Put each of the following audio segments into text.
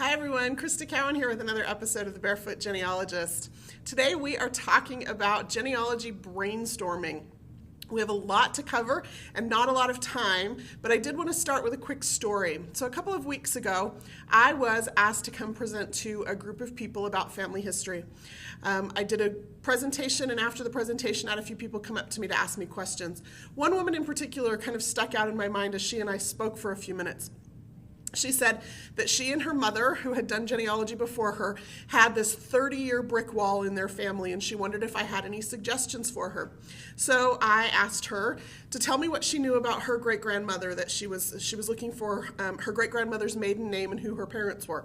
Hi everyone, Crista here with another episode of the Barefoot Genealogist. Today we are talking about genealogy brainstorming. We have a lot to cover and not a lot of time, but I did want to start with a quick story. So a couple of weeks ago, I was asked to come present to a group of people about family history. I did a presentation, and after the presentation, I had a few people come up to me to ask me questions. One woman in particular kind of stuck out in my mind as she and I spoke for a few minutes. She said that she and her mother, who had done genealogy before her, had this 30-year brick wall in their family, and she wondered if I had any suggestions for her. So I asked her to tell me what she knew about her great-grandmother, that she was looking for her great-grandmother's maiden name and who her parents were.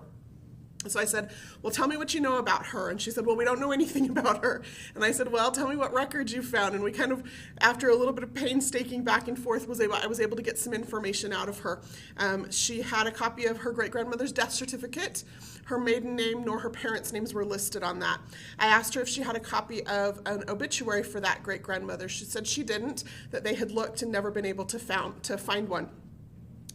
So I said, well, tell me what you know about her. And she said, well, we don't know anything about her. And I said, well, tell me what records you found. And we kind of, after a little bit of painstaking back and forth, I was able to get some information out of her. She had a copy of her great-grandmother's death certificate. Her maiden name nor her parents' names were listed on that. I asked her if she had a copy of an obituary for that great-grandmother. She said she didn't, that they had looked and never been able to find one.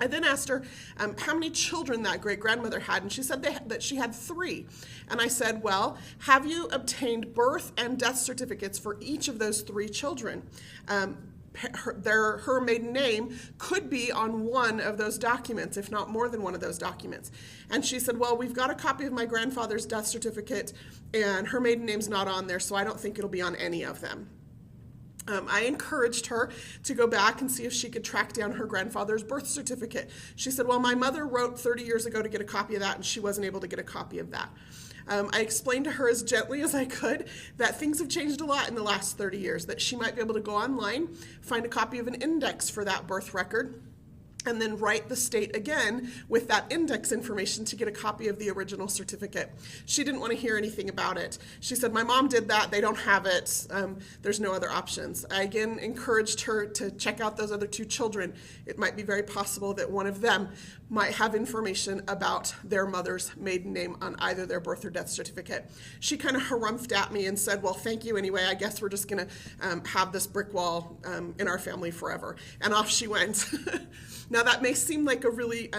I then asked her how many children that great-grandmother had, and she said that she had 3. And I said, well, have you obtained birth and death certificates for each of those 3 children? Her maiden name could be on one of those documents, if not more than one of those documents. And she said, well, we've got a copy of my grandfather's death certificate, and her maiden name's not on there, so I don't think it'll be on any of them. I encouraged her to go back and see if she could track down her grandfather's birth certificate. She said, well, my mother wrote 30 years ago to get a copy of that, and she wasn't able to get a copy of that. I explained to her as gently as I could that things have changed a lot in the last 30 years, that she might be able to go online, find a copy of an index for that birth record, and then write the state again with that index information to get a copy of the original certificate. She didn't want to hear anything about it. She said, my mom did that, they don't have it, there's no other options. I again encouraged her to check out those other 2 children. It might be very possible that one of them might have information about their mother's maiden name on either their birth or death certificate. She kind of harumphed at me and said, well, thank you anyway, I guess we're just gonna have this brick wall in our family forever. And off she went. Now that may seem like a really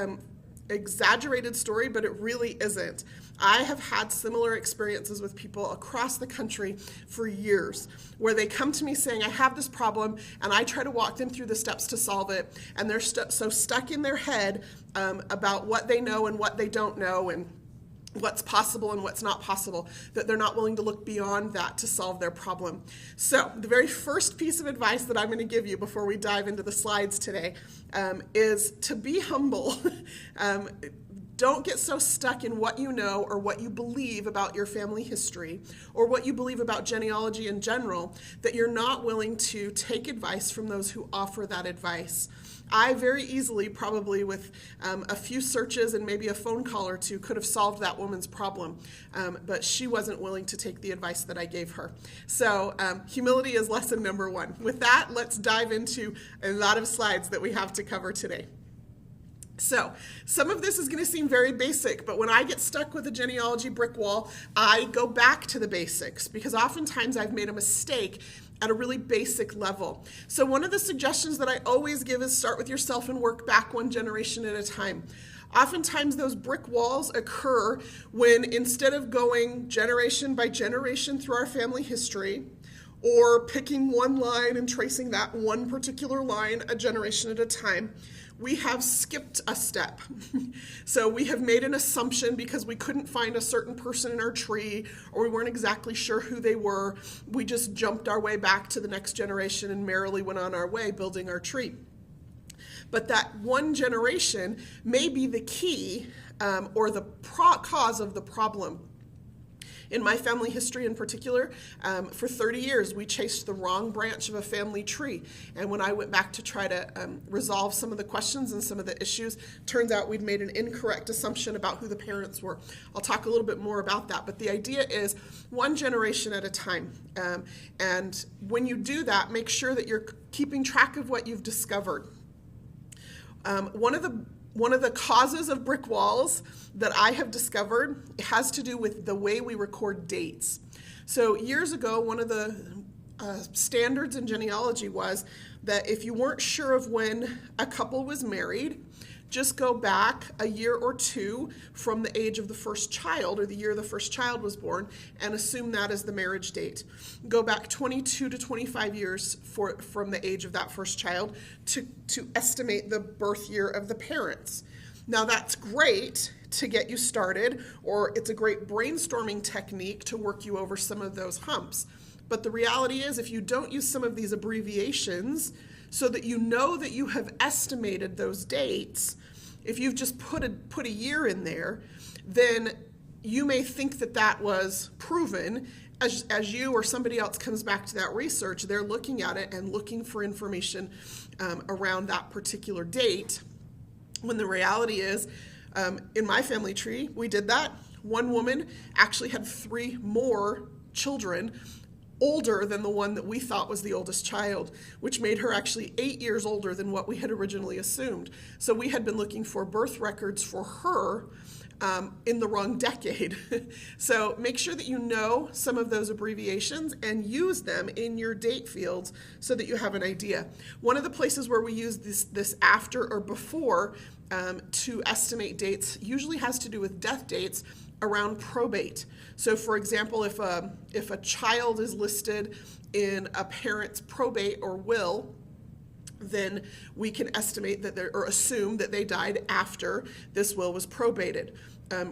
exaggerated story, but it really isn't. I have had similar experiences with people across the country for years, where they come to me saying, I have this problem, and I try to walk them through the steps to solve it, and they're so stuck in their head about what they know and what they don't know, and what's possible and what's not possible, that they're not willing to look beyond that to solve their problem. So the very first piece of advice that I'm going to give you before we dive into the slides today is to be humble. Don't get so stuck in what you know or what you believe about your family history or what you believe about genealogy in general that you're not willing to take advice from those who offer that advice. I very easily, probably with a few searches and maybe a phone call or 2, could have solved that woman's problem, but she wasn't willing to take the advice that I gave her. So humility is lesson number 1. With that, let's dive into a lot of slides that we have to cover today. So some of this is going to seem very basic, but when I get stuck with a genealogy brick wall, I go back to the basics because oftentimes I've made a mistake at a really basic level. So one of the suggestions that I always give is start with yourself and work back 1 generation at a time. Oftentimes those brick walls occur when instead of going generation by generation through our family history, or picking one line and tracing that one particular line a generation at a time, we have skipped a step. So we have made an assumption because we couldn't find a certain person in our tree or we weren't exactly sure who they were. We just jumped our way back to the next generation and merrily went on our way building our tree. But that one generation may be the key or the cause of the problem. In my family history in particular, for 30 years, we chased the wrong branch of a family tree. And when I went back to try to resolve some of the questions and some of the issues, turns out we'd made an incorrect assumption about who the parents were. I'll talk a little bit more about that. But the idea is 1 generation at a time. And when you do that, make sure that you're keeping track of what you've discovered. One of the causes of brick walls that I have discovered has to do with the way we record dates. So years ago, one of the standards in genealogy was that if you weren't sure of when a couple was married, just go back a year or two from the age of the first child, or the year the first child was born, and assume that as the marriage date. Go back 22 to 25 years from the age of that first child to estimate the birth year of the parents. Now that's great to get you started, or it's a great brainstorming technique to work you over some of those humps. But the reality is, if you don't use some of these abbreviations so that you know that you have estimated those dates, if you've just put a year in there, then you may think that that was proven. As you or somebody else comes back to that research, they're looking at it and looking for information around that particular date, when the reality is, in my family tree, we did that. One woman actually had 3 more children older than the one that we thought was the oldest child, which made her actually 8 years older than what we had originally assumed. So we had been looking for birth records for her in the wrong decade. So make sure that you know some of those abbreviations and use them in your date fields so that you have an idea. One of the places where we use this after or before to estimate dates usually has to do with death dates around probate. So for example, if a child is listed in a parent's probate or will, then we can estimate that or assume that they died after this will was probated.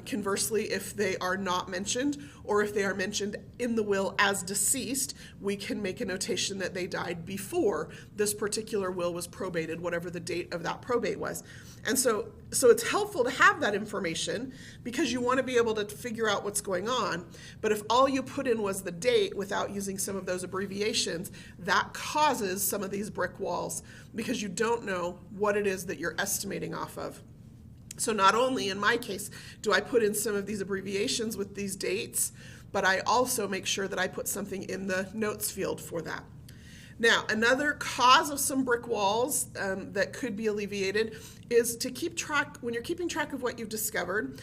Conversely, if they are not mentioned, or if they are mentioned in the will as deceased, we can make a notation that they died before this particular will was probated, whatever the date of that probate was. And so it's helpful to have that information because you want to be able to figure out what's going on. But if all you put in was the date without using some of those abbreviations, that causes some of these brick walls because you don't know what it is that you're estimating off of. So not only in my case do I put in some of these abbreviations with these dates, but I also make sure that I put something in the notes field for that. Now, another cause of some brick walls that could be alleviated is to keep track, when you're keeping track of what you've discovered,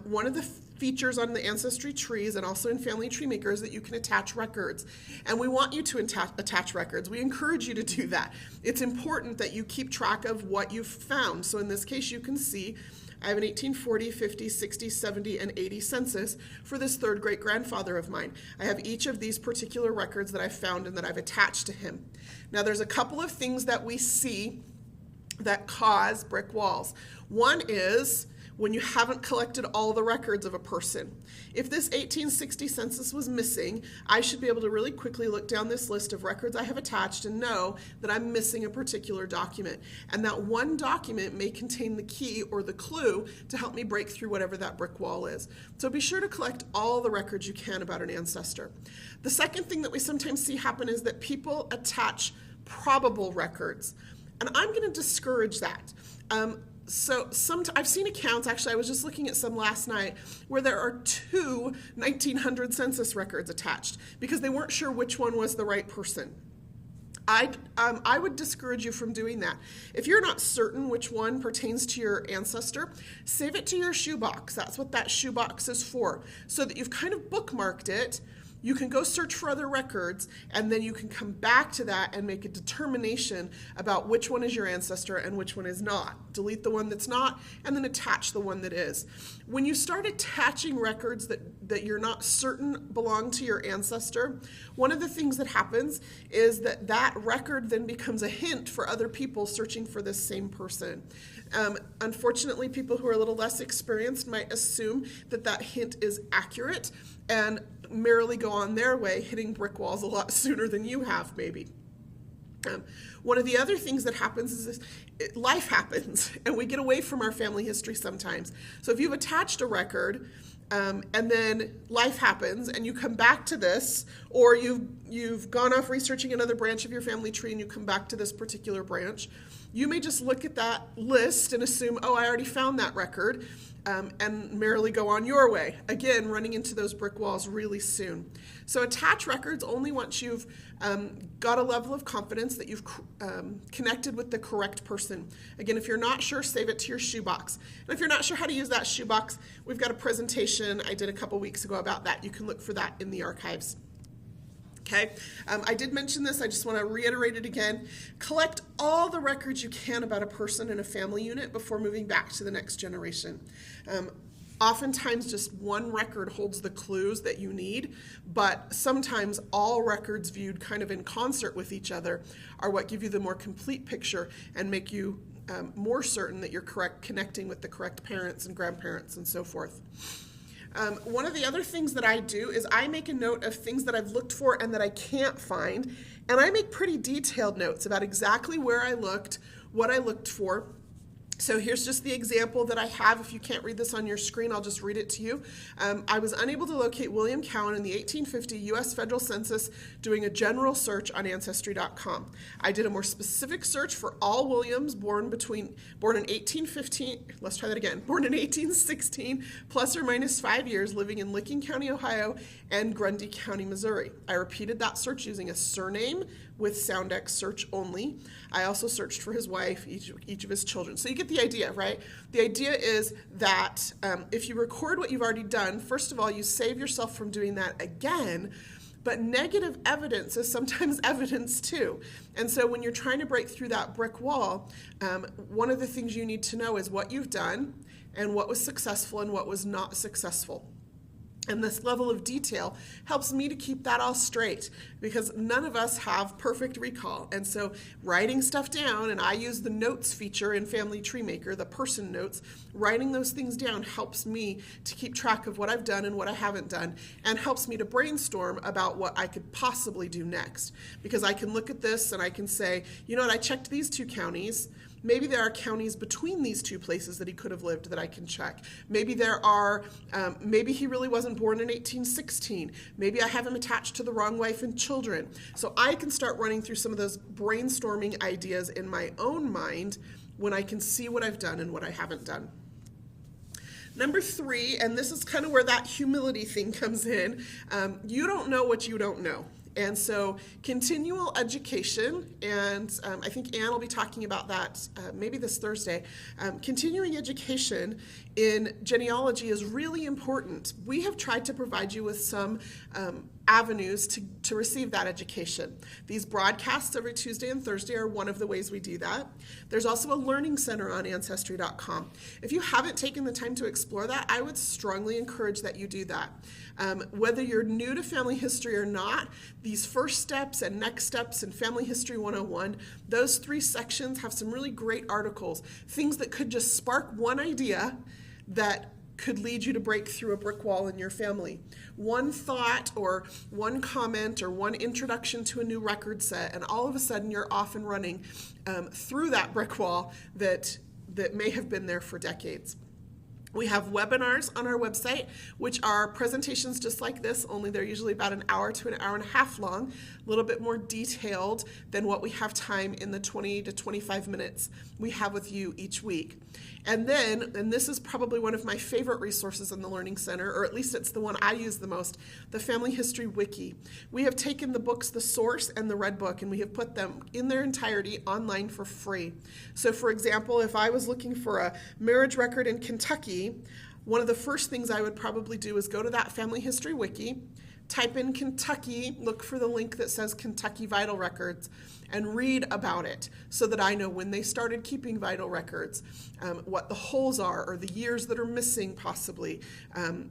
one of the features on the Ancestry trees and also in Family Tree Maker is that you can attach records. And we want you to attach records. We encourage you to do that. It's important that you keep track of what you've found. So in this case, you can see I have an 1840, 50, 60, 70, and 80 census for this third great-grandfather of mine. I have each of these particular records that I've found and that I've attached to him. Now, there's a couple of things that we see that cause brick walls. One is when you haven't collected all the records of a person. If this 1860 census was missing, I should be able to really quickly look down this list of records I have attached and know that I'm missing a particular document. And that one document may contain the key or the clue to help me break through whatever that brick wall is. So be sure to collect all the records you can about an ancestor. The second thing that we sometimes see happen is that people attach probable records. And I'm going to discourage that. So I've seen accounts, actually I was just looking at some last night, where there are 2 1900 census records attached because they weren't sure which one was the right person. I would discourage you from doing that. If you're not certain which one pertains to your ancestor, save it to your shoebox. That's what that shoebox is for, so that you've kind of bookmarked it. You can go search for other records, and then you can come back to that and make a determination about which one is your ancestor and which one is not. Delete the one that's not, and then attach the one that is. When you start attaching records that you're not certain belong to your ancestor, one of the things that happens is that record then becomes a hint for other people searching for this same person. Unfortunately, people who are a little less experienced might assume that hint is accurate and merely go on their way, hitting brick walls a lot sooner than you have, maybe. One of the other things that happens is life happens, and we get away from our family history sometimes. So if you've attached a record, and then life happens, and you come back to this, or you've gone off researching another branch of your family tree, and you come back to this particular branch, you may just look at that list and assume, oh, I already found that record, and merrily go on your way. Again, running into those brick walls really soon. So attach records only once you've got a level of confidence that you've connected with the correct person. Again, if you're not sure, save it to your shoebox. And if you're not sure how to use that shoebox, we've got a presentation I did a couple weeks ago about that. You can look for that in the archives. Okay, I did mention this, I just want to reiterate it again. Collect all the records you can about a person in a family unit before moving back to the next generation. Oftentimes just one record holds the clues that you need, but sometimes all records viewed kind of in concert with each other are what give you the more complete picture and make you more certain that you're connecting with the correct parents and grandparents and so forth. One of the other things that I do is I make a note of things that I've looked for and that I can't find, and I make pretty detailed notes about exactly where I looked, what I looked for. So here's just the example that I have. If you can't read this on your screen, I'll just read it to you. I was unable to locate William Cowan in the 1850 U.S. federal census doing a general search on Ancestry.com. I did a more specific search for all Williams born in 1816, born in 1816, plus or minus 5 years, living in Licking County, Ohio, and Grundy County, Missouri. I repeated that search using a surname with SoundX search only. I also searched for his wife, each of his children. So you get the idea, right? The idea is that if you record what you've already done, first of all, you save yourself from doing that again, but negative evidence is sometimes evidence too. And so when you're trying to break through that brick wall, one of the things you need to know is what you've done and what was successful and what was not successful. And this level of detail helps me to keep that all straight because none of us have perfect recall. And so writing stuff down, and I use the notes feature in Family Tree Maker, the person notes, writing those things down helps me to keep track of what I've done and what I haven't done, and helps me to brainstorm about what I could possibly do next. Because I can look at this and I can say, you know what, I checked these 2 counties. Maybe there are counties between these 2 places that he could have lived that I can check. Maybe there are, maybe he really wasn't born in 1816. Maybe I have him attached to the wrong wife and children. So I can start running through some of those brainstorming ideas in my own mind when I can see what I've done and what I haven't done. Number 3, and this is kind of where that humility thing comes in, you don't know what you don't know. And so continual education, and I think Anne will be talking about that maybe this Thursday. Continuing education in genealogy is really important. We have tried to provide you with some avenues to receive that education. These broadcasts every Tuesday and Thursday are one of the ways we do that. There's also a learning center on Ancestry.com. If you haven't taken the time to explore that, I would strongly encourage that you do that. Whether you're new to family history or not, these first steps and next steps in Family History 101, those 3 sections have some really great articles, things that could just spark one idea that could lead you to break through a brick wall in your family. One thought or one comment or one introduction to a new record set, and all of a sudden you're off and running through that brick wall that may have been there for decades. We have webinars on our website, which are presentations just like this, only they're usually about an hour to an hour and a half long, a little bit more detailed than what we have time in the 20 to 25 minutes we have with you each week. And then, and this is probably one of my favorite resources in the Learning Center, or at least it's the one I use the most, the Family History Wiki. We have taken the books, The Source and the Red Book, and we have put them in their entirety online for free. So for example, if I was looking for a marriage record in Kentucky, one of the first things I would probably do is go to that Family History Wiki, type in Kentucky, look for the link that says Kentucky Vital Records, and read about it so that I know when they started keeping vital records, what the holes are or the years that are missing possibly,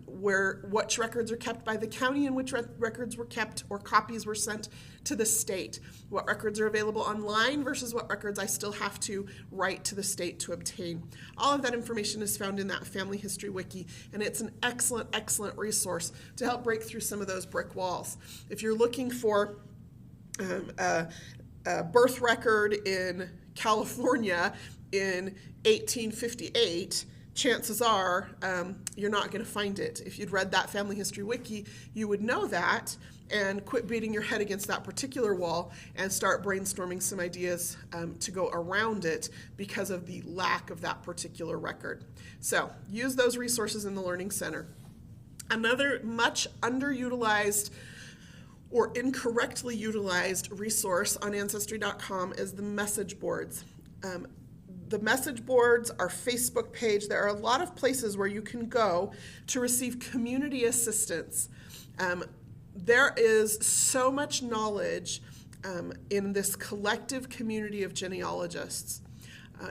which records are kept by the county and which records were kept or copies were sent to the state, what records are available online versus what records I still have to write to the state to obtain. All of that information is found in that Family History Wiki, and it's an excellent, excellent resource to help break through some of those brick walls. If you're looking for a birth record in California in 1858, chances are you're not going to find it. If you'd read that Family History Wiki, you would know that and quit beating your head against that particular wall and start brainstorming some ideas to go around it because of the lack of that particular record. So use those resources in the Learning Center. Another much underutilized or incorrectly utilized resource on Ancestry.com is the message boards. The message boards, our Facebook page, there are a lot of places where you can go to receive community assistance. there is so much knowledge in this collective community of genealogists.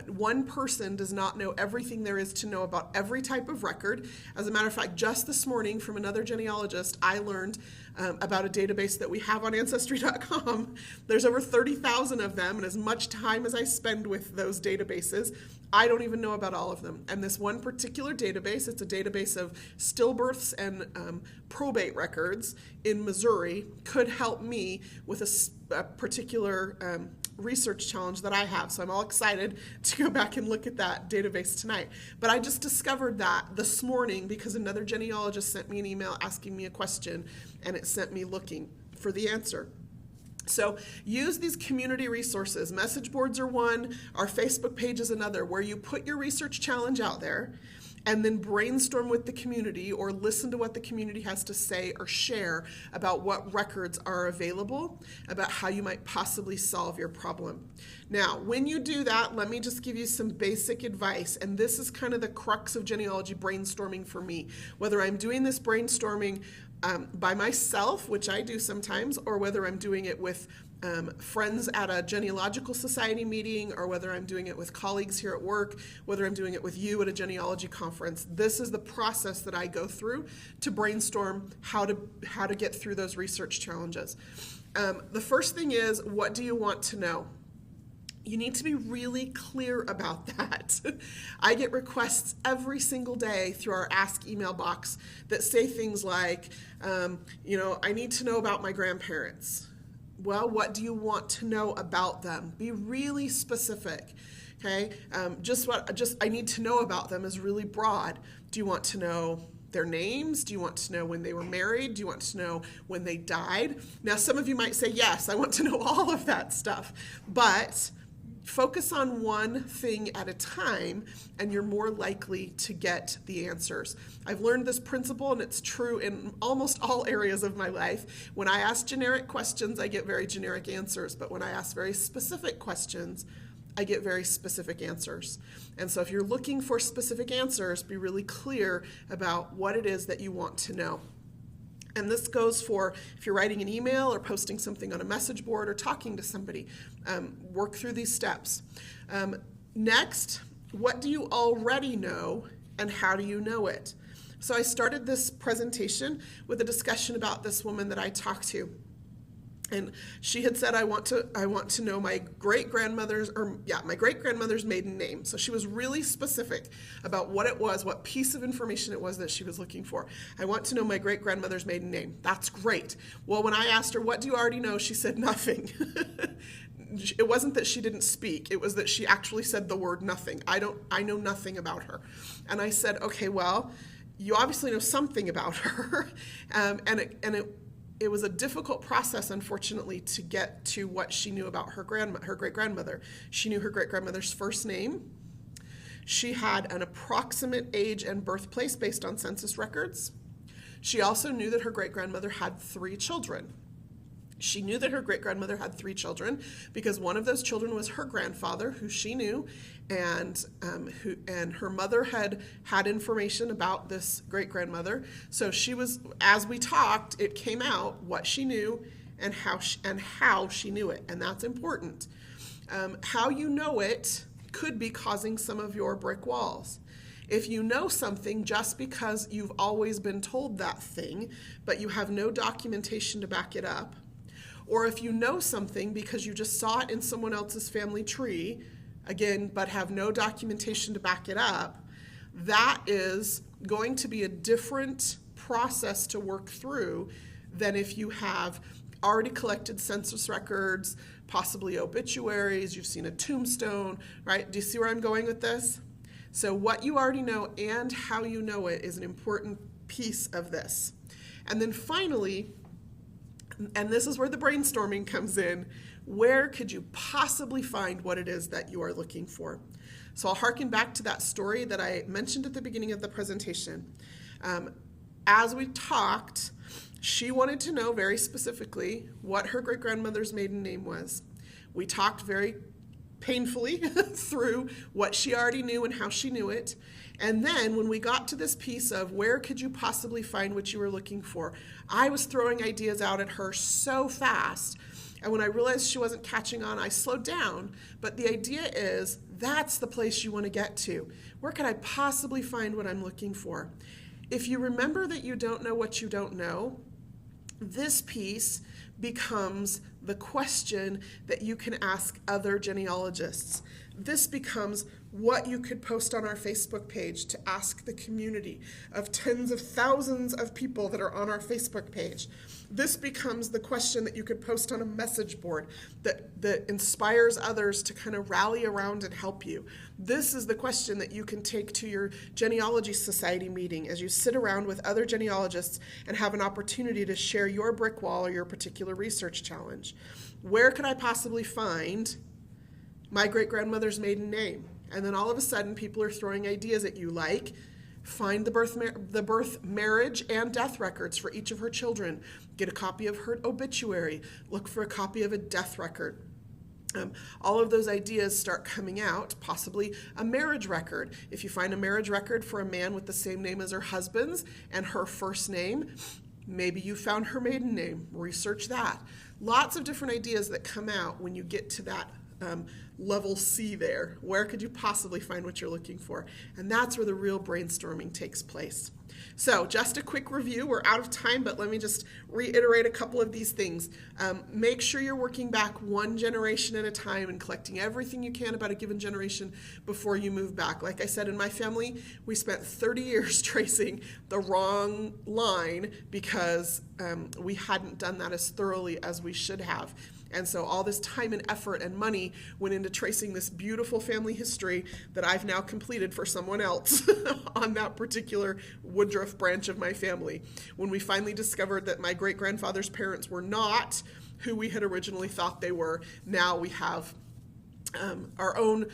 One person does not know everything there is to know about every type of record. As a matter of fact, just this morning from another genealogist, I learned about a database that we have on Ancestry.com. There's over 30,000 of them, and as much time as I spend with those databases, I don't even know about all of them. And this one particular database, it's a database of stillbirths and probate records in Missouri, could help me with a particular research challenge that I have. So I'm all excited to go back and look at that database tonight. But I just discovered that this morning because another genealogist sent me an email asking me a question, and it sent me looking for the answer. So use these community resources. Message boards are one, our Facebook page is another, where you put your research challenge out there and then brainstorm with the community or listen to what the community has to say or share about what records are available, about how you might possibly solve your problem. Now, when you do that, let me just give you some basic advice, and this is kind of the crux of genealogy brainstorming for me. Whether I'm doing this brainstorming by myself, which I do sometimes, or whether I'm doing it with friends at a genealogical society meeting, or whether I'm doing it with colleagues here at work, whether I'm doing it with you at a genealogy conference. This is the process that I go through to brainstorm how to get through those research challenges. The first thing is, what do you want to know? You need to be really clear about that. I get requests every single day through our Ask email box that say things like, I need to know about my grandparents. Well, what do you want to know about them? Be really specific, okay? I need to know about them is really broad. Do you want to know their names? Do you want to know when they were married? Do you want to know when they died? Now, some of you might say, yes, I want to know all of that stuff, but focus on one thing at a time, and you're more likely to get the answers. I've learned this principle, and it's true in almost all areas of my life. When I ask generic questions, I get very generic answers, but when I ask very specific questions, I get very specific answers. And so if you're looking for specific answers, be really clear about what it is that you want to know. And this goes for if you're writing an email or posting something on a message board or talking to somebody. Work through these steps. Next, what do you already know and how do you know it? So I started this presentation with a discussion about this woman that I talked to. And she had said, I want to know my great-grandmother's maiden name. So she was really specific about what it was, what piece of information it was that she was looking for. I want to know my great-grandmother's maiden name. That's great. Well, when I asked her, what do you already know? She said nothing. It wasn't that she didn't speak. It was that she actually said the word nothing. I know nothing about her. And I said, okay, well, you obviously know something about her. It was a difficult process, unfortunately, to get to what she knew about her great-grandmother. She knew her great-grandmother's first name. She had an approximate age and birthplace based on census records. She also knew that her great-grandmother had 3 children. She knew that her great-grandmother had 3 children because one of those children was her grandfather, who she knew, and her mother had information about this great-grandmother. So she was, as we talked, it came out what she knew and how she knew it, and that's important. How you know it could be causing some of your brick walls. If you know something just because you've always been told that thing, but you have no documentation to back it up, or if you know something because you just saw it in someone else's family tree, again, but have no documentation to back it up, that is going to be a different process to work through than if you have already collected census records, possibly obituaries, you've seen a tombstone, right? Do you see where I'm going with this? So what you already know and how you know it is an important piece of this. And then finally, and this is where the brainstorming comes in, where could you possibly find what it is that you are looking for? So I'll harken back to that story that I mentioned at the beginning of the presentation. As we talked, she wanted to know very specifically what her great-grandmother's maiden name was. We talked very painfully through what she already knew and how she knew it. And then when we got to this piece of where could you possibly find what you were looking for, I was throwing ideas out at her so fast. And when I realized she wasn't catching on, I slowed down. But the idea is that's the place you want to get to. Where could I possibly find what I'm looking for? If you remember that you don't know what you don't know, this piece becomes the question that you can ask other genealogists. This becomes what you could post on our Facebook page to ask the community of tens of thousands of people that are on our Facebook page. This becomes the question that you could post on a message board that inspires others to kind of rally around and help you. This is the question that you can take to your genealogy society meeting as you sit around with other genealogists and have an opportunity to share your brick wall or your particular research challenge. Where could I possibly find my great-grandmother's maiden name? And then all of a sudden people are throwing ideas at you like, find the birth, marriage, and death records for each of her children. Get a copy of her obituary. Look for a copy of a death record. All of those ideas start coming out, possibly a marriage record. If you find a marriage record for a man with the same name as her husband's and her first name, maybe you found her maiden name. Research that. Lots of different ideas that come out when you get to that level C there. Where could you possibly find what you're looking for? And that's where the real brainstorming takes place. So just a quick review. We're out of time, but let me just reiterate a couple of these things. Make sure you're working back one generation at a time and collecting everything you can about a given generation before you move back. Like I said, in my family, we spent 30 years tracing the wrong line because we hadn't done that as thoroughly as we should have. And so all this time and effort and money went into tracing this beautiful family history that I've now completed for someone else on that particular Woodruff branch of my family. When we finally discovered that my great-grandfather's parents were not who we had originally thought they were, now we have our own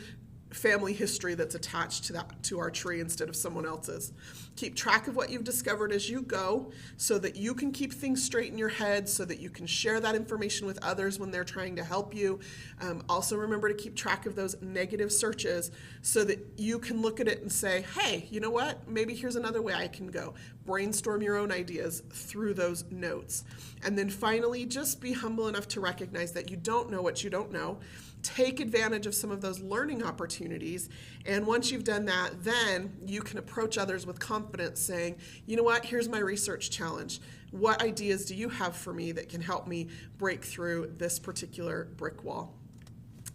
family history that's attached to our tree instead of someone else's. Keep track of what you've discovered as you go so that you can keep things straight in your head, so that you can share that information with others when they're trying to help you. Also remember to keep track of those negative searches so that you can look at it and say, hey, you know what? Maybe here's another way I can go. Brainstorm your own ideas through those notes. And then finally, just be humble enough to recognize that you don't know what you don't know. Take advantage of some of those learning opportunities. And once you've done that, then you can approach others with confidence saying, you know what, here's my research challenge. What ideas do you have for me that can help me break through this particular brick wall?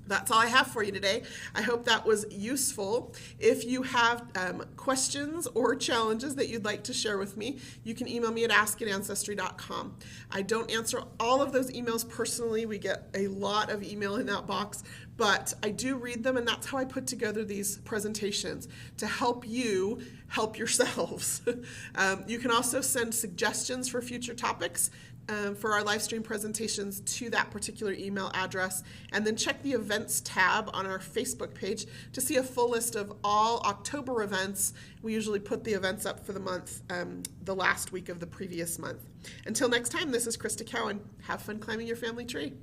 That's all I have for you today. I hope that was useful. If you have questions or challenges that you'd like to share with me, you can email me at ask@ancestry.com. I don't answer all of those emails personally. We get a lot of email in that box, but I do read them, and that's how I put together these presentations, to help you help yourselves. You can also send suggestions for future topics for our live stream presentations to that particular email address, and then check the events tab on our Facebook page to see a full list of all October events. We usually put the events up for the month, the last week of the previous month. Until next time, this is Crista Cowan. Have fun climbing your family tree.